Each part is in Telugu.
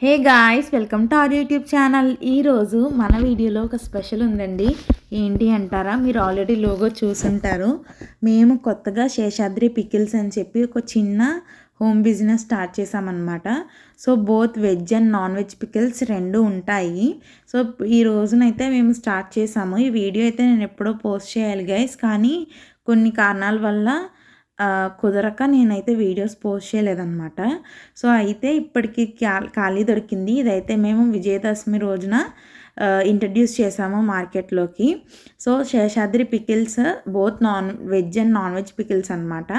Hey guys, welcome to our YouTube channel. ఈరోజు మన వీడియోలో ఒక స్పెషల్ ఉందండి. ఏంటి అంటారా? మీరు ఆల్రెడీ లోగో చూసుంటారు. మేము కొత్తగా శేషాద్రి పికిల్స్ అని చెప్పి ఒక చిన్న హోమ్ బిజినెస్ స్టార్ట్ చేసామన్నమాట. So both veg and non veg pickles రెండు ఉంటాయి. సో ఈ రోజునైతే మేము స్టార్ట్ చేసాము. ఈ వీడియో అయితే నేను ఎప్పుడో పోస్ట్ చేయాలి గైస్, కానీ కొన్ని కారణాల వల్ల కుదరక నేనైతే వీడియోస్ పోస్ట్ చేయలేదన్నమాట. సో అయితే ఇప్పటికి ఖాళీ దొరికింది. ఇదైతే మేము విజయదశమి రోజున ఇంట్రడ్యూస్ చేసాము మార్కెట్లోకి. So Seshadri pickles both non veg and non veg pickles అనమాట.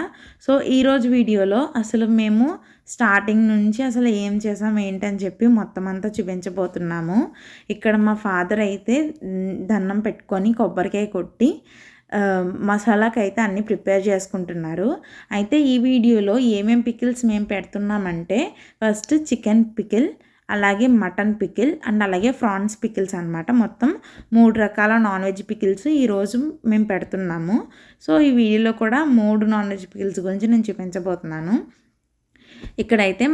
సో ఈరోజు వీడియోలో అసలు మేము స్టార్టింగ్ నుంచి అసలు ఏం చేసాం ఏంటని చెప్పి మొత్తం అంతా చూపించబోతున్నాము. ఇక్కడ మా ఫాదర్ అయితే దండం పెట్టుకొని కొబ్బరికాయ కొట్టి మసాలాకి అయితే అన్నీ ప్రిపేర్ చేసుకుంటున్నారు. అయితే ఈ వీడియోలో ఏమేం పికిల్స్ మేము పెడుతున్నామంటే ఫస్ట్ చికెన్ పికిల్, అలాగే మటన్ పికిల్ అండ్ అలాగే ఫ్రాన్స్ పికిల్స్ అనమాట. మొత్తం 3 రకాల నాన్ వెజ్ పికిల్స్ ఈరోజు మేము పెడుతున్నాము. సో ఈ వీడియోలో కూడా 3 నాన్ వెజ్ పికిల్స్ గురించి నేను చూపించబోతున్నాను. ఇక్కడైతే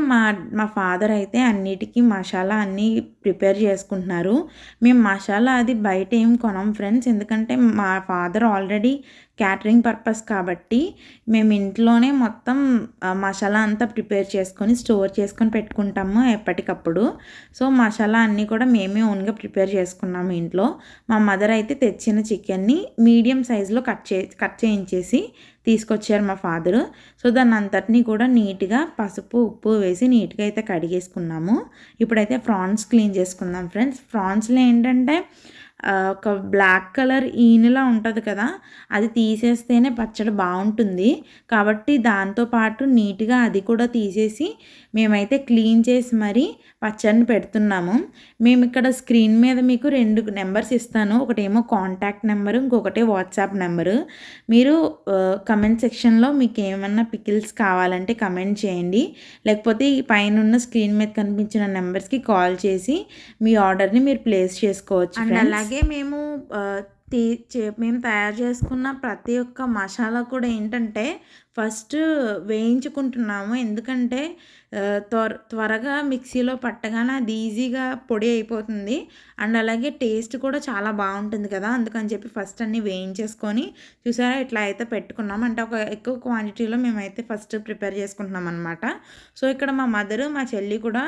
మా ఫాదర్ అయితే అన్నిటికీ మసాలా అన్నీ ప్రిపేర్ చేసుకుంటున్నారు. మేము మసాలా అది బయట ఏం కొనం ఫ్రెండ్స్, ఎందుకంటే మా ఫాదర్ ఆల్రెడీ క్యాటరింగ్ పర్పస్ కాబట్టి మేము ఇంట్లోనే మొత్తం మసాలా అంతా ప్రిపేర్ చేసుకొని స్టోర్ చేసుకొని పెట్టుకుంటాము ఎప్పటికప్పుడు. సో మసాలా అన్నీ కూడా మేమే ఓన్గా ప్రిపేర్ చేసుకున్నాము ఇంట్లో. మా మదర్ అయితే తెచ్చిన చికెన్ని మీడియం సైజులో కట్ చేయించేసి తీసుకొచ్చారు మా ఫాదరు. సో దాన్ని అంతటినీ కూడా నీట్గా పసుపు ఉప్పు వేసి నీట్గా అయితే కడిగేసుకున్నాము. ఇప్పుడైతే ఫ్రాన్స్ క్లీన్ చేసుకుందాం ఫ్రెండ్స్. ఫ్రాన్స్లో ఏంటంటే ఒక బ్లాక్ కలర్ ఈనులా ఉంటుంది కదా, అది తీసేస్తేనే పచ్చడి బాగుంటుంది. కాబట్టి దాంతోపాటు నీట్గా అది కూడా తీసేసి మేమైతే క్లీన్ చేసి మరీ పచ్చడిని పెడుతున్నాము. మేము ఇక్కడ స్క్రీన్ మీద మీకు 2 నెంబర్స్ ఇస్తాను. ఒకటేమో కాంటాక్ట్ నెంబరు, ఇంకొకటి వాట్సాప్ నెంబరు. మీరు కమెంట్ సెక్షన్లో మీకు ఏమన్నా పికిల్స్ కావాలంటే కమెంట్ చేయండి, లేకపోతే ఈ పైన స్క్రీన్ మీద కనిపించిన నెంబర్స్కి కాల్ చేసి మీ ఆర్డర్ని మీరు ప్లేస్ చేసుకోవచ్చు. అండ్ అలాగే మేము తయారు చేసుకున్న ప్రతి ఒక్క మసాలా కూడా ఏంటంటే ఫస్ట్ వేయించుకుంటున్నాము. ఎందుకంటే త్వరగా మిక్సీలో పట్టగానే అది ఈజీగా పొడి అయిపోతుంది. అండ్ అలాగే టేస్ట్ కూడా చాలా బాగుంటుంది కదా, అందుకని చెప్పి ఫస్ట్ అన్నీ వేయించేసుకొని చూసారా ఇట్లా అయితే పెట్టుకున్నాం. అంటే ఒక ఎక్కువ క్వాంటిటీలో మేమైతే ఫస్ట్ ప్రిపేర్ చేసుకుంటున్నాం అనమాట. సో ఇక్కడ మా మదరు మా చెల్లి కూడా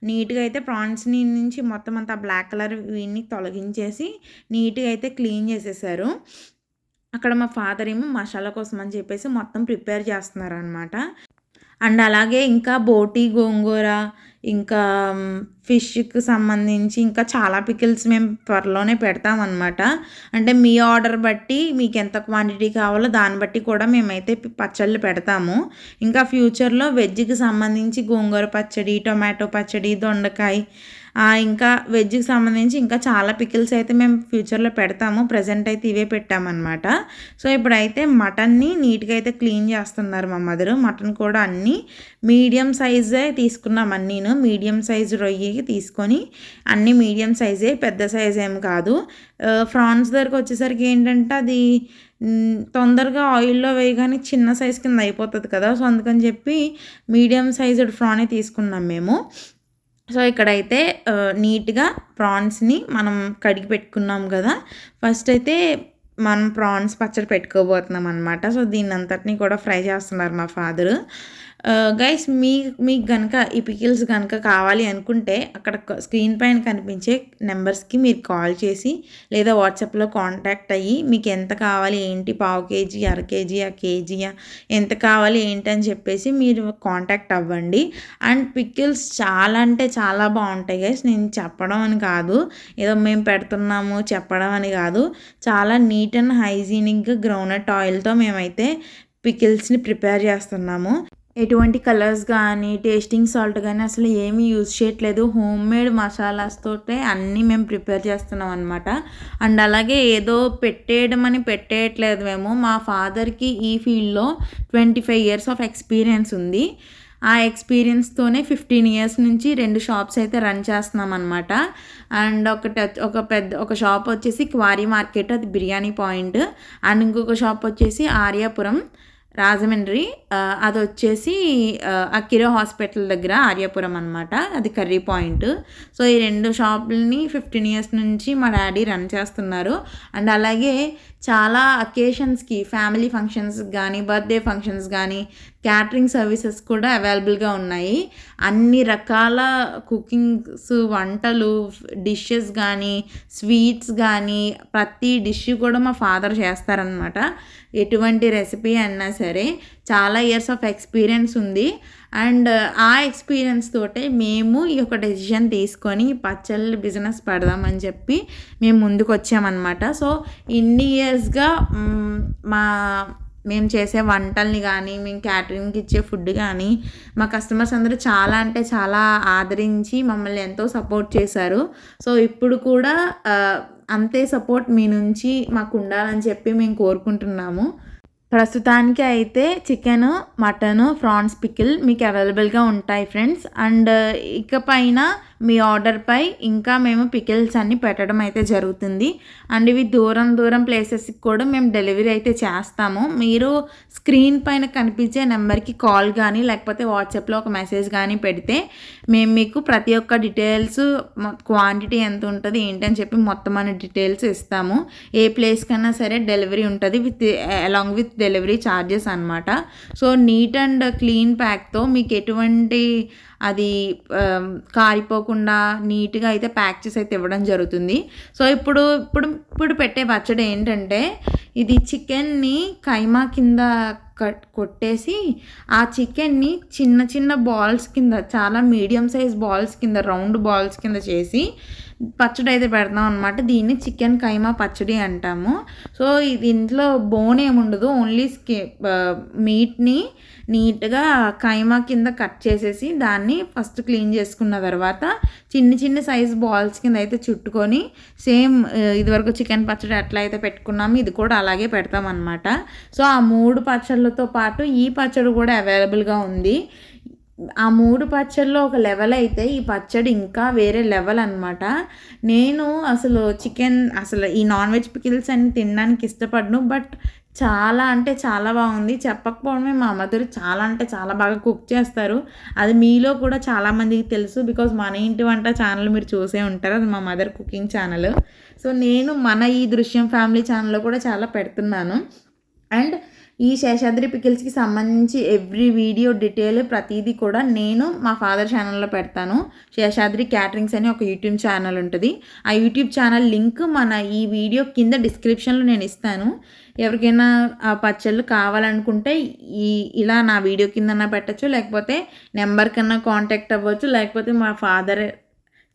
నీట్గా అయితే ప్రాన్స్ని నుంచి మొత్తం అంతా బ్లాక్ కలర్ వీడిని తొలగించేసి నీట్గా అయితే క్లీన్ చేసేసారు. అక్కడ మా ఫాదర్ ఏమో మసాలా కోసం అని చెప్పేసి మొత్తం ప్రిపేర్ చేస్తున్నారు అనమాట. అండ్ అలాగే ఇంకా బోటి గోంగూర, ఇంకా ఫిష్కి సంబంధించి ఇంకా చాలా పికిల్స్ మేము త్వరలోనే పెడతామన్నమాట. అంటే మీ ఆర్డర్ బట్టి మీకు ఎంత క్వాంటిటీ కావాలో దాన్ని బట్టి కూడా మేమైతే పచ్చళ్ళు పెడతాము. ఇంకా ఫ్యూచర్లో వెజ్కి సంబంధించి గోంగూర పచ్చడి, టొమాటో పచ్చడి, దొండకాయ, ఇంకా వెజ్కి సంబంధించి ఇంకా చాలా పికిల్స్ అయితే మేము ఫ్యూచర్లో పెడతాము. ప్రజెంట్ అయితే ఇవే పెట్టామన్నమాట. సో ఇప్పుడైతే మటన్ని నీట్గా అయితే క్లీన్ చేస్తున్నారు మా మదరు. మటన్ కూడా అన్నీ మీడియం సైజే తీసుకున్నాం. అన్నీను మీడియం సైజు రొయ్యకి తీసుకొని అన్నీ మీడియం సైజే, పెద్ద సైజ్ ఏం కాదు. ఫ్రాన్స్ దగ్గరకు వచ్చేసరికి ఏంటంటే అది తొందరగా ఆయిల్లో వేయగానే చిన్న సైజ్ కింద అయిపోతుంది కదా, సో అందుకని చెప్పి మీడియం సైజుడ్ ఫ్రానే తీసుకున్నాం మేము. సో ఇక్కడైతే నీట్గా ప్రాన్స్ని మనం కడిగి పెట్టుకున్నాం కదా, ఫస్ట్ అయితే మనం ప్రాన్స్ పచ్చడి పెట్టుకోబోతున్నాం అనమాట. సో దీన్ని అంతటినీ కూడా ఫ్రై చేస్తున్నారు మా ఫాదరు. గైస్ మీకు కనుక ఈ పికిల్స్ కనుక కావాలి అనుకుంటే అక్కడ స్క్రీన్ పైన కనిపించే నెంబర్స్కి మీరు కాల్ చేసి లేదా వాట్సాప్లో కాంటాక్ట్ అయ్యి మీకు ఎంత కావాలి ఏంటి, పావు కేజీ, అర కేజీ, కేజీయా, ఎంత కావాలి ఏంటని చెప్పేసి మీరు కాంటాక్ట్ అవ్వండి. అండ్ పికిల్స్ చాలా అంటే చాలా బాగుంటాయి గైస్. నేను చెప్పడం అని కాదు, ఏదో మేము పెడుతున్నాము చెప్పడం అని కాదు, చాలా నీట్ అండ్ హైజీనిక్గా గ్రౌండ్నట్ ఆయిల్తో మేమైతే పికిల్స్ని ప్రిపేర్ చేస్తున్నాము. ఎటువంటి కలర్స్ కానీ టేస్టింగ్ సాల్ట్ కానీ అసలు ఏమీ యూజ్ చేయట్లేదు. హోమ్ మేడ్ మసాలాస్తోటే అన్నీ మేము ప్రిపేర్ చేస్తున్నాం అనమాట. అండ్ అలాగే ఏదో పెట్టేయట్లేదు మేము. మా ఫాదర్కి ఈ ఫీల్డ్లో 25 years ఆఫ్ ఎక్స్పీరియన్స్ ఉంది. ఆ ఎక్స్పీరియన్స్తోనే 15 years నుంచి 2 షాప్స్ అయితే రన్ చేస్తున్నాం అనమాట. అండ్ ఒక షాప్ వచ్చేసి క్వారీ మార్కెట్, అది బిర్యానీ పాయింట్. అండ్ ఇంకొక షాప్ వచ్చేసి ఆర్యాపురం, రాజమండ్రి. అదొచ్చేసి అకిరా హాస్పిటల్ దగ్గర ఆర్యాపురం అనమాట. అది కర్రీ పాయింట్. సో ఈ 2 షాపులని 15 ఇయర్స్ నుంచి మా డాడీ రన్ చేస్తున్నారు. అండ్ అలాగే చాలా అకేషన్స్కి, ఫ్యామిలీ ఫంక్షన్స్కి కానీ, బర్త్డే ఫంక్షన్స్ కానీ క్యాటరింగ్ సర్వీసెస్ కూడా అవైలబుల్గా ఉన్నాయి. అన్ని రకాల కుకింగ్స్, వంటలు, డిషెస్ కానీ, స్వీట్స్ కానీ ప్రతి డిష్ కూడా మా ఫాదర్ చేస్తారనమాట. ఎటువంటి రెసిపీ అన్నా సరే చాలా ఇయర్స్ ఆఫ్ ఎక్స్పీరియన్స్ ఉంది. అండ్ ఆ ఎక్స్పీరియన్స్ తోటే మేము ఈ యొక్క డెసిషన్ తీసుకొని పచ్చళ్ళ బిజినెస్ పెడదామని చెప్పి మేము ముందుకు వచ్చామన్నమాట. సో ఇన్ని ఇయర్స్గా మేము చేసే వంటల్ని కానీ, మేము క్యాటరింగ్కి ఇచ్చే ఫుడ్ కానీ మా కస్టమర్స్ అందరూ చాలా అంటే చాలా ఆదరించి మమ్మల్ని ఎంతో సపోర్ట్ చేశారు. సో ఇప్పుడు కూడా అంతే సపోర్ట్ మీ నుంచి మాకు ఉండాలని చెప్పి మేము కోరుకుంటున్నాము. ప్రస్తుతానికి అయితే చికెను, మటను, ప్రాన్స్ పికిల్ మీకు అవైలబుల్గా ఉంటాయి ఫ్రెండ్స్. అండ్ ఇకపైన మీ ఆర్డర్పై ఇంకా మేము పికిల్స్ అన్నీ పెట్టడం అయితే జరుగుతుంది. అండ్ ఇవి దూరం ప్లేసెస్కి కూడా మేము డెలివరీ అయితే చేస్తాము. మీరు స్క్రీన్ పైన కనిపించే నెంబర్కి కాల్ కానీ లేకపోతే వాట్సాప్లో ఒక మెసేజ్ కానీ పెడితే మేము మీకు ప్రతి ఒక్క డీటెయిల్స్, క్వాంటిటీ ఎంత ఉంటుంది ఏంటని చెప్పి మొత్తం అన్ని డీటెయిల్స్ ఇస్తాము. ఏ ప్లేస్ కన్నా సరే డెలివరీ ఉంటుంది అలాంగ్ విత్ డెలివరీ ఛార్జెస్ అనమాట. సో నీట్ అండ్ క్లీన్ ప్యాక్తో మీకు ఎటువంటి అది కారిపోకుండా నీట్గా అయితే ప్యాక్ చేసి అయితే ఇవ్వడం జరుగుతుంది. సో ఇప్పుడు పెట్టే పచ్చడి ఏంటంటే, ఇది చికెన్ని కైమా కింద కొట్టేసి ఆ చికెన్ని చిన్న బాల్స్ కింద, చాలా మీడియం సైజ్ బాల్స్ కింద, రౌండ్ బాల్స్ కింద చేసి పచ్చడి అయితే పెడతాం అనమాట. దీన్ని చికెన్ కైమా పచ్చడి అంటాము. సో దీంట్లో బోన్ ఏముండదు, ఓన్లీ మీట్ని నీట్గా కైమా కింద కట్ చేసేసి దాన్ని ఫస్ట్ క్లీన్ చేసుకున్న తర్వాత చిన్న సైజ్ బాల్స్ కింద అయితే చుట్టుకొని సేమ్ ఇదివరకు చికెన్ పచ్చడి ఎట్లా అయితే పెట్టుకున్నాము ఇది కూడా అలాగే పెడతామన్నమాట. సో ఆ 3 పచ్చళ్ళతో పాటు ఈ పచ్చడి కూడా అవైలబుల్గా ఉంది. ఆ 3 పచ్చళ్ళలో ఒక లెవెల్ అయితే ఈ పచ్చడి ఇంకా వేరే లెవెల్ అనమాట. నేను అసలు ఈ నాన్ వెజ్ పికిల్స్ అన్ని తినడానికి ఇష్టపడను, బట్ చాలా అంటే చాలా బాగుంది. చెప్పకపోవడమే, మా మదర్ చాలా అంటే చాలా బాగా కుక్ చేస్తారు. అది మీలో కూడా చాలామందికి తెలుసు, బికాజ్ మన ఇంటి వంట ఛానల్ మీరు చూసే ఉంటారు, అది మా మదర్ కుకింగ్ ఛానల్. సో నేను మన ఈ దృశ్యం ఫ్యామిలీ ఛానల్లో కూడా చాలా పెడుతున్నాను. అండ్ ఈ శేషాద్రి పికిల్స్కి సంబంధించి ఎవ్రీ వీడియో డీటెయిల్ ప్రతిదీ కూడా నేను మా ఫాదర్ ఛానల్లో పెడతాను. శేషాద్రి క్యాటరింగ్స్ అని ఒక యూట్యూబ్ ఛానల్ ఉంటుంది. ఆ యూట్యూబ్ ఛానల్ లింక్ మన ఈ వీడియో కింద డిస్క్రిప్షన్లో నేను ఇస్తాను. ఎవరికైనా ఆ పచ్చళ్ళు కావాలనుకుంటే ఇలా నా వీడియో కిందన్నా పెట్టచ్చు, లేకపోతే నెంబర్ కన్నా కాంటాక్ట్ అవ్వచ్చు, లేకపోతే మా ఫాదర్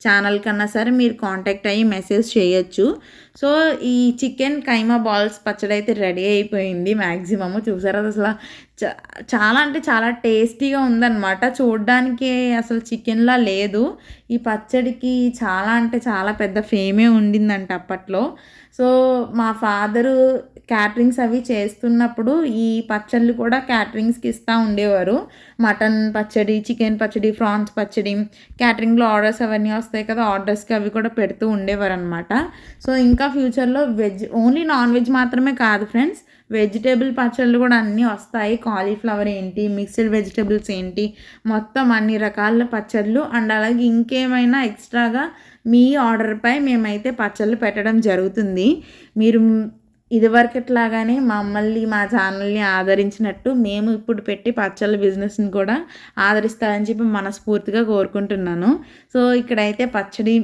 ఛానల్ కన్నా సరే మీరు కాంటాక్ట్ అయ్యి మెసేజ్ చేయొచ్చు. సో ఈ చికెన్ కైమా బాల్స్ పచ్చడి అయితే రెడీ అయిపోయింది. మ్యాక్సిమము చూసారా, అసలు చాలా అంటే చాలా టేస్టీగా ఉందన్నమాట. చూడడానికి అసలు చికెన్లా లేదు. ఈ పచ్చడికి చాలా అంటే చాలా పెద్ద ఫేమే ఉండిందంట అప్పట్లో. సో మా ఫాదరు క్యాటరింగ్స్ అవి చేస్తున్నప్పుడు ఈ పచ్చళ్ళు కూడా క్యాటరింగ్స్కి ఇస్తూ ఉండేవారు. మటన్ పచ్చడి, చికెన్ పచ్చడి, ప్రాన్స్ పచ్చడి, క్యాటరింగ్లో ఆర్డర్స్ అవన్నీ వస్తాయి కదా, ఆర్డర్స్కి అవి కూడా పెడుతూ ఉండేవారు అనమాట. సో ఇంకా ఫ్యూచర్లో ఓన్లీ నాన్ వెజ్ మాత్రమే కాదు ఫ్రెండ్స్, వెజిటేబుల్ పచ్చళ్ళు కూడా అన్నీ వస్తాయి. కాలీఫ్లవర్ ఏంటి, మిక్స్డ్ వెజిటేబుల్స్ ఏంటి, మొత్తం అన్ని రకాల పచ్చళ్ళు. అండ్ అలాగే ఇంకేమైనా ఎక్స్ట్రాగా మీ ఆర్డర్పై మేమైతే పచ్చళ్ళు పెట్టడం జరుగుతుంది. మీరు ఇదివరకట్లాగానే మమ్మల్ని, మా ఛానల్ని ఆదరించినట్టు మేము ఇప్పుడు పెట్టి పచ్చళ్ళ బిజినెస్ని కూడా ఆదరిస్తారని చెప్పి మనస్ఫూర్తిగా కోరుకుంటున్నాను. సో ఇక్కడైతే పచ్చడి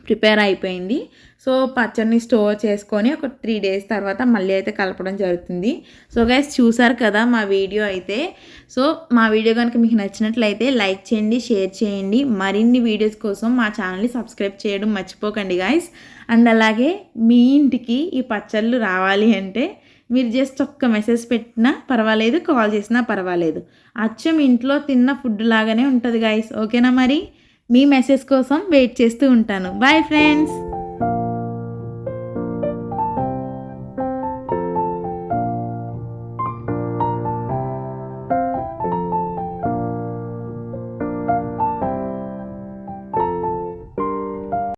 ప్రిపేర్ అయిపోయింది. సో పచ్చడిని స్టోర్ చేసుకొని ఒక 3 days తర్వాత మళ్ళీ అయితే కలపడం జరుగుతుంది. సో గైస్ చూసారు కదా మా వీడియో అయితే. సో మా వీడియో కనుక మీకు నచ్చినట్లయితే లైక్ చేయండి, షేర్ చేయండి. మరిన్ని వీడియోస్ కోసం మా ఛానల్ని సబ్స్క్రైబ్ చేయడం మర్చిపోకండి గైస్. అండ్ అలాగే మీ ఇంటికి ఈ పచ్చళ్ళు రావాలి అంటే మీరు జస్ట్ ఒక్క మెసేజ్ పెట్టినా పర్వాలేదు, కాల్ చేసినా పర్వాలేదు. అచ్చం ఇంట్లో తిన్న ఫుడ్ లాగానే ఉంటుంది గైస్. ఓకేనా? మరి మీ మెసేజ్ కోసం వెయిట్ చేస్తూ ఉంటాను. Bye friends.